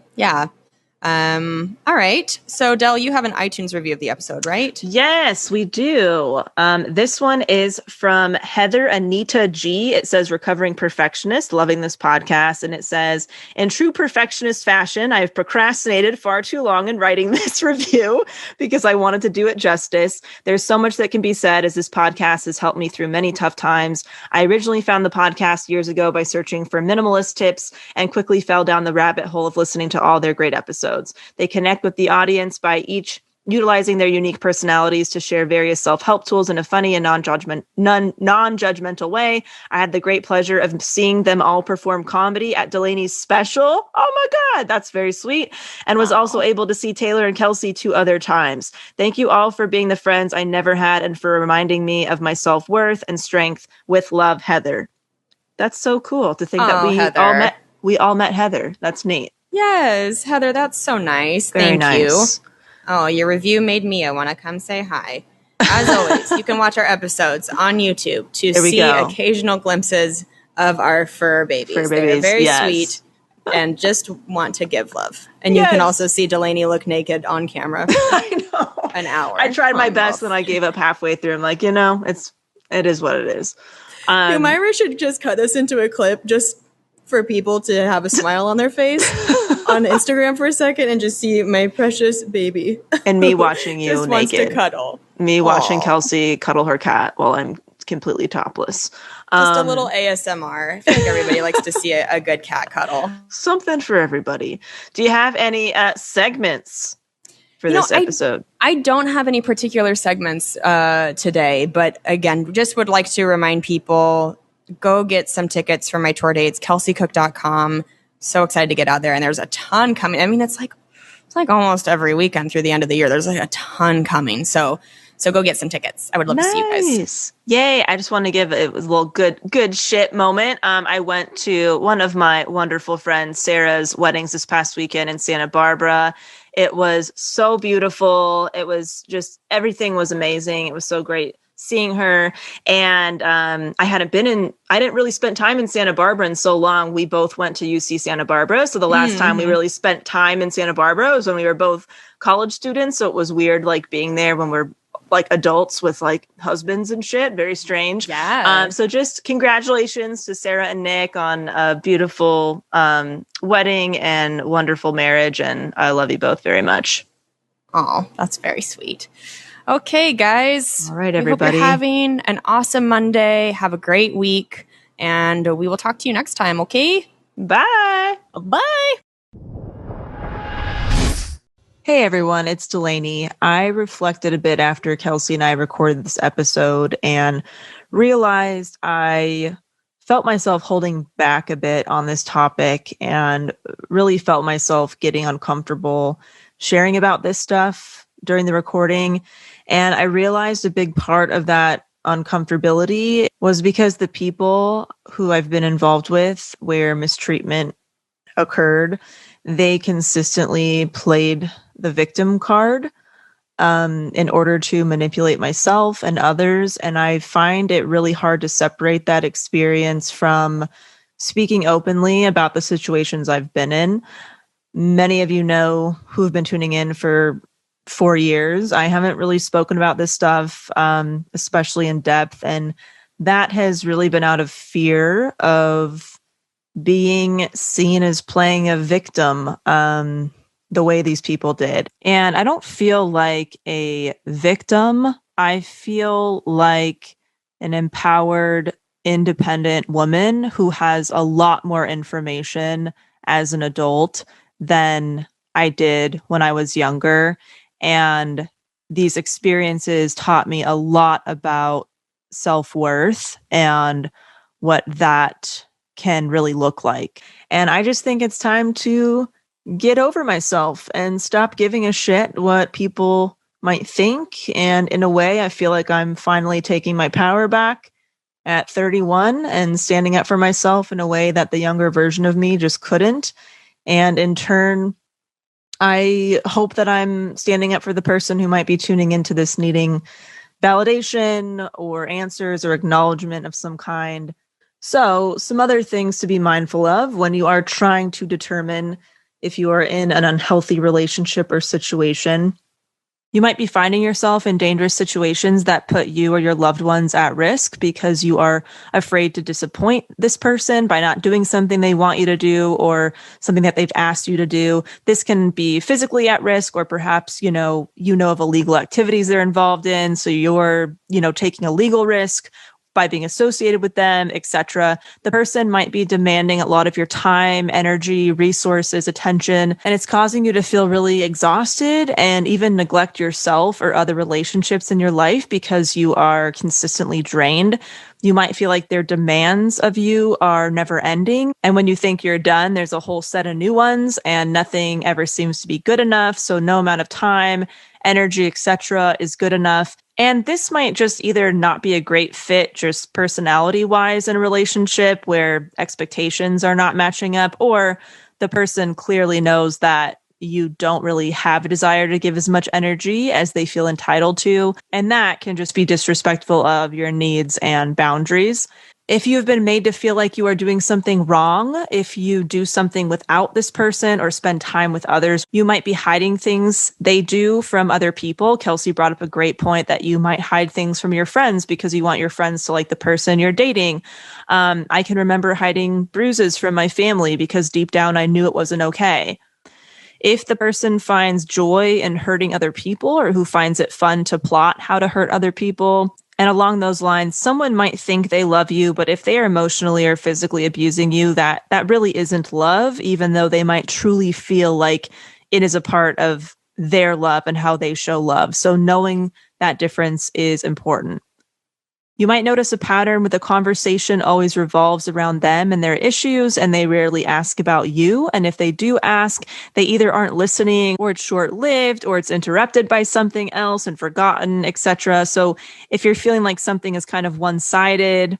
All right. So, Del, you have an iTunes review of the episode, right? Yes, we do. This one is from Heather Anita G. It says, recovering perfectionist, loving this podcast. And it says, in true perfectionist fashion, I have procrastinated far too long in writing this review because I wanted to do it justice. There's so much that can be said, as this podcast has helped me through many tough times. I originally found the podcast years ago by searching for minimalist tips and quickly fell down the rabbit hole of listening to all their great episodes. They connect with the audience by each utilizing their unique personalities to share various self-help tools in a funny and non-judgmental way. I had the great pleasure of seeing them all perform comedy at Delaney's special. Oh my God, that's very sweet. And was also able to see Taylor and Kelsey 2 other times. Thank you all for being the friends I never had and for reminding me of my self-worth and strength. With love, Heather. That's so cool to think that we all met Heather. That's neat. Yes, Heather, that's so nice. Very Thank you. nice. Oh, your review made me want to come say hi. As always, you can watch our episodes on YouTube to see occasional glimpses of our fur babies. They're very sweet and just want to give love. And you can also see Delaney look naked on camera for an hour. I tried my best and I gave up halfway through. I'm like, it is what it is. Myra should just cut this into a clip just for people to have a smile on their face on Instagram for a second and just see my precious baby. And me watching you just naked. Wants to cuddle. Me watching Kelsey cuddle her cat while I'm completely topless. Just a little ASMR. I feel like everybody likes to see a good cat cuddle. Something for everybody. Do you have any segments for this episode? I don't have any particular segments today, but again, just would like to remind people, go get some tickets for my tour dates, kelseycook.com. So excited to get out there. And there's a ton coming. I mean, it's like almost every weekend through the end of the year. There's like a ton coming. So So go get some tickets. I would love to see you guys. Yay. I just want to give it was a little good shit moment. I went to one of my wonderful friends, Sarah's weddings this past weekend in Santa Barbara. It was so beautiful. It was just, everything was amazing. It was so great seeing her. And I didn't really spend time in Santa Barbara in so long. We both went to UC Santa Barbara. So the last time we really spent time in Santa Barbara was when we were both college students. So it was weird, like being there when we're like adults with like husbands and shit. Very strange. Yeah. So just congratulations to Sarah and Nick on a beautiful wedding and wonderful marriage. And I love you both very much. Oh, that's very sweet. Okay, guys. All right, We everybody. hope you're having an awesome Monday. Have a great week. And we will talk to you next time, okay? Bye. Bye. Hey everyone, it's Delaney. I reflected a bit after Kelsey and I recorded this episode and realized I felt myself holding back a bit on this topic and really felt myself getting uncomfortable sharing about this stuff during the recording. And I realized a big part of that uncomfortability was because the people who I've been involved with where mistreatment occurred, they consistently played the victim card in order to manipulate myself and others. And I find it really hard to separate that experience from speaking openly about the situations I've been in. Many of you know who've been tuning in for 4 years. I haven't really spoken about this stuff, especially in depth. And that has really been out of fear of being seen as playing a victim, the way these people did. And I don't feel like a victim. I feel like an empowered, independent woman who has a lot more information as an adult than I did when I was younger. And these experiences taught me a lot about self-worth and what that can really look like. And I just think it's time to get over myself and stop giving a shit what people might think. And in a way, I feel like I'm finally taking my power back at 31 and standing up for myself in a way that the younger version of me just couldn't. And in turn, I hope that I'm standing up for the person who might be tuning into this needing validation or answers or acknowledgement of some kind. So, some other things to be mindful of when you are trying to determine if you are in an unhealthy relationship or situation. You might be finding yourself in dangerous situations that put you or your loved ones at risk because you are afraid to disappoint this person by not doing something they want you to do or something that they've asked you to do. This can be physically at risk, or perhaps, you know of illegal activities they're involved in. So you're, taking a legal risk by being associated with them, etc. The person might be demanding a lot of your time, energy, resources, attention, and it's causing you to feel really exhausted and even neglect yourself or other relationships in your life because you are consistently drained. You might feel like their demands of you are never ending. And when you think you're done, there's a whole set of new ones and nothing ever seems to be good enough. So no amount of time, energy, etc. is good enough. And this might just either not be a great fit, just personality wise in a relationship where expectations are not matching up, or the person clearly knows that you don't really have a desire to give as much energy as they feel entitled to. And that can just be disrespectful of your needs and boundaries. If you've been made to feel like you are doing something wrong, if you do something without this person or spend time with others, you might be hiding things they do from other people. Kelsey brought up a great point that you might hide things from your friends because you want your friends to like the person you're dating. I can remember hiding bruises from my family because deep down I knew it wasn't okay. If the person finds joy in hurting other people or who finds it fun to plot how to hurt other people, and along those lines, someone might think they love you, but if they are emotionally or physically abusing you, that really isn't love, even though they might truly feel like it is a part of their love and how they show love. So knowing that difference is important. You might notice a pattern where the conversation always revolves around them and their issues, and they rarely ask about you. And if they do ask, they either aren't listening, or it's short-lived, or it's interrupted by something else and forgotten, etc. So if you're feeling like something is kind of one-sided,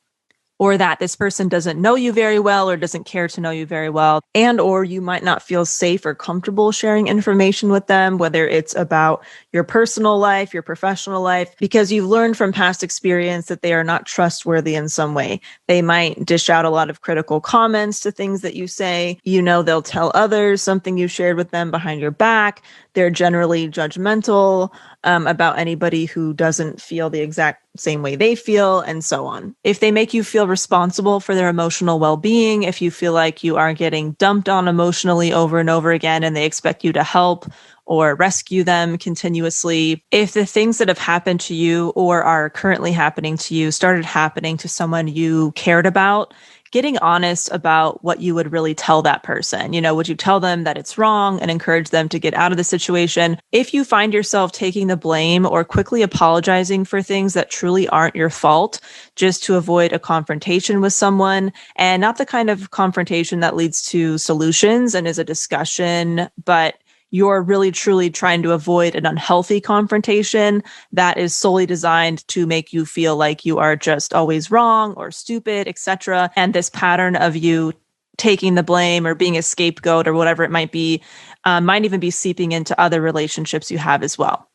or that this person doesn't know you very well or doesn't care to know you very well, and or you might not feel safe or comfortable sharing information with them, whether it's about your personal life, your professional life, because you've learned from past experience that they are not trustworthy in some way. They might dish out a lot of critical comments to things that you say. You know, they'll tell others something you shared with them behind your back. They're generally judgmental about anybody who doesn't feel the exact same way they feel, and so on. If they make you feel responsible for their emotional well-being, if you feel like you are getting dumped on emotionally over and over again and they expect you to help or rescue them continuously, if the things that have happened to you or are currently happening to you started happening to someone you cared about, getting honest about what you would really tell that person. You know, would you tell them that it's wrong and encourage them to get out of the situation? If you find yourself taking the blame or quickly apologizing for things that truly aren't your fault, just to avoid a confrontation with someone, and not the kind of confrontation that leads to solutions and is a discussion, but you're really truly trying to avoid an unhealthy confrontation that is solely designed to make you feel like you are just always wrong or stupid, etc. And this pattern of you taking the blame or being a scapegoat or whatever it might be, might even be seeping into other relationships you have as well.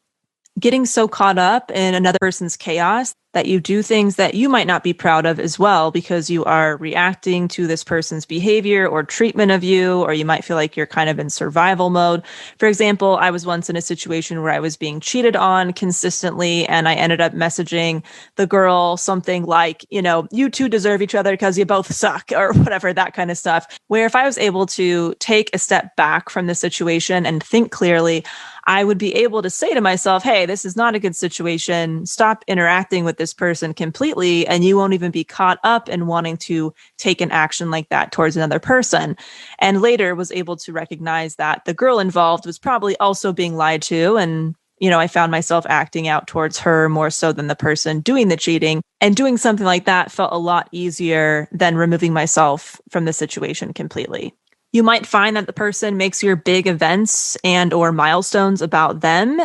Getting so caught up in another person's chaos that you do things that you might not be proud of as well, because you are reacting to this person's behavior or treatment of you, or you might feel like you're kind of in survival mode. For example, I was once in a situation where I was being cheated on consistently, and I ended up messaging the girl something like, you know, you two deserve each other because you both suck, or whatever, that kind of stuff. Where if I was able to take a step back from the situation and think clearly, I would be able to say to myself, hey, this is not a good situation. Stop interacting with this person completely, and you won't even be caught up in wanting to take an action like that towards another person. And later was able to recognize that the girl involved was probably also being lied to. And, you know, I found myself acting out towards her more so than the person doing the cheating. And doing something like that felt a lot easier than removing myself from the situation completely. You might find that the person makes your big events and or milestones about them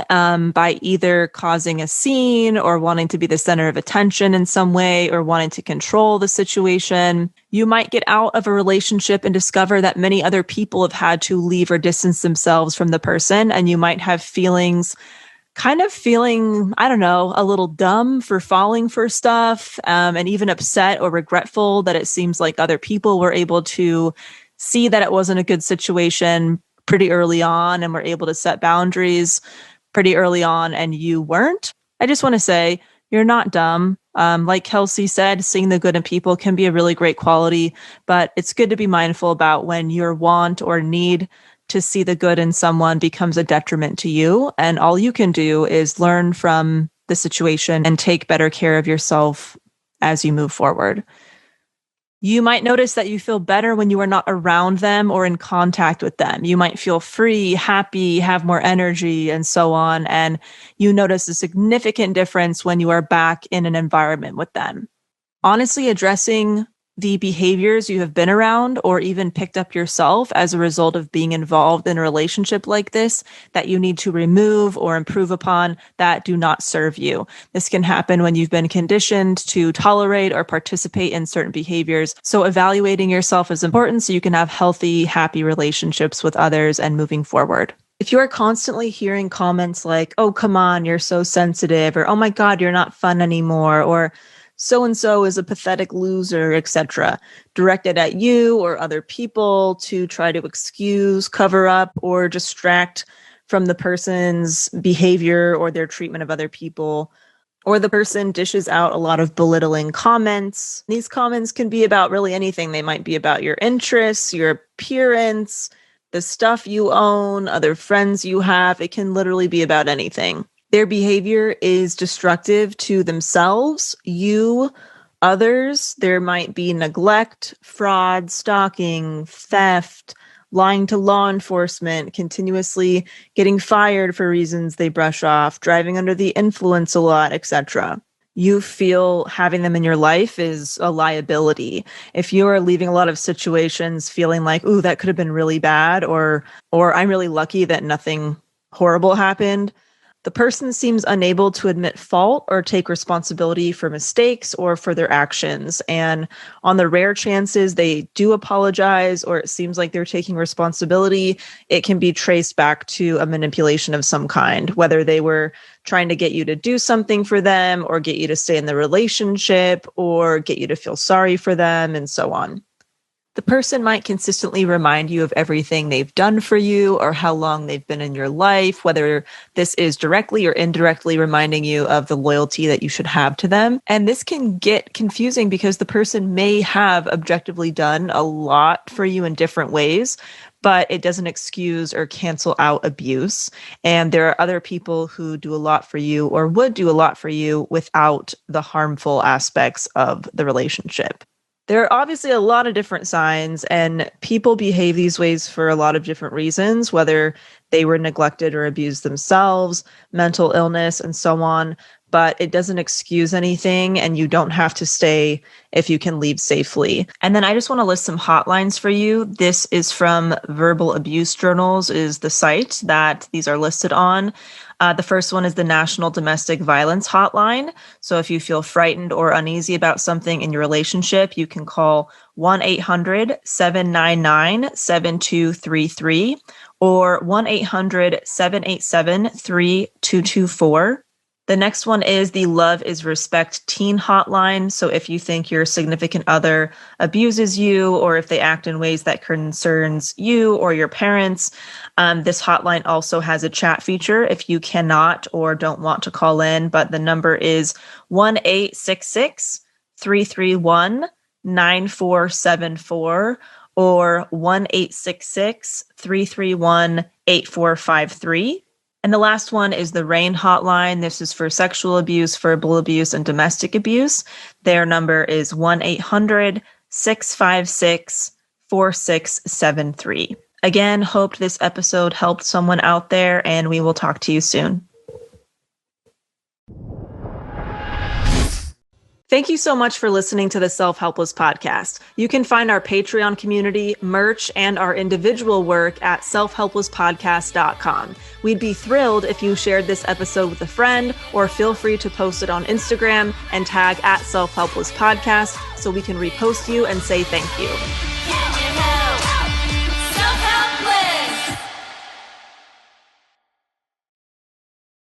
by either causing a scene or wanting to be the center of attention in some way, or wanting to control the situation. You might get out of a relationship and discover that many other people have had to leave or distance themselves from the person, and you might have feelings, kind of feeling, I don't know, a little dumb for falling for stuff, and even upset or regretful that it seems like other people were able to see that it wasn't a good situation pretty early on and were able to set boundaries pretty early on, and you weren't. I just want to say you're not dumb. Like Kelsey said, seeing the good in people can be a really great quality, but it's good to be mindful about when your want or need to see the good in someone becomes a detriment to you. And all you can do is learn from the situation and take better care of yourself as you move forward. You might notice that you feel better when you are not around them or in contact with them. You might feel free, happy, have more energy, and so on. And you notice a significant difference when you are back in an environment with them. Honestly, addressing the behaviors you have been around or even picked up yourself as a result of being involved in a relationship like this that you need to remove or improve upon that do not serve you. This can happen when you've been conditioned to tolerate or participate in certain behaviors. So evaluating yourself is important so you can have healthy, happy relationships with others and moving forward. If you are constantly hearing comments like, oh, come on, you're so sensitive, or oh my God, you're not fun anymore, or so-and-so is a pathetic loser, etc., directed at you or other people to try to excuse, cover up, or distract from the person's behavior or their treatment of other people, or the person dishes out a lot of belittling comments. These comments can be about really anything. They might be about your interests, your appearance, the stuff you own, other friends you have. It can literally be about anything. Their behavior is destructive to themselves, you, others. There might be neglect, fraud, stalking, theft, lying to law enforcement, continuously getting fired for reasons they brush off, driving under the influence a lot, etc. you feel having them in your life is a liability. If you are leaving a lot of situations feeling like, ooh, that could have been really bad, or I'm really lucky that nothing horrible happened, the person seems unable to admit fault or take responsibility for mistakes or for their actions. And on the rare chances they do apologize or it seems like they're taking responsibility, it can be traced back to a manipulation of some kind, whether they were trying to get you to do something for them or get you to stay in the relationship or get you to feel sorry for them and so on. The person might consistently remind you of everything they've done for you or how long they've been in your life, whether this is directly or indirectly reminding you of the loyalty that you should have to them. And this can get confusing because the person may have objectively done a lot for you in different ways, but it doesn't excuse or cancel out abuse. And there are other people who do a lot for you or would do a lot for you without the harmful aspects of the relationship. There are obviously a lot of different signs, and people behave these ways for a lot of different reasons, whether they were neglected or abused themselves, mental illness, and so on. But it doesn't excuse anything, and you don't have to stay if you can leave safely. And then I just want to list some hotlines for you. This is from Verbal Abuse Journals, is the site that these are listed on. The first one is the National Domestic Violence Hotline. So if you feel frightened or uneasy about something in your relationship, you can call 1-800-799-7233 or 1-800-787-3224. The next one is the Love is Respect Teen Hotline. So if you think your significant other abuses you, or if they act in ways that concerns you or your parents, this hotline also has a chat feature if you cannot or don't want to call in. But the number is 1-866-331-9474 or 1-866-331-8453. And the last one is the RAIN hotline. This is for sexual abuse, verbal abuse, and domestic abuse. Their number is 1-800-656-4673. Again, hope this episode helped someone out there, and we will talk to you soon. Thank you so much for listening to the Self-Helpless podcast. You can find our Patreon community, merch, and our individual work at selfhelplesspodcast.com. We'd be thrilled if you shared this episode with a friend, or feel free to post it on Instagram and tag at Self-Helpless Podcast so we can repost you and say thank you.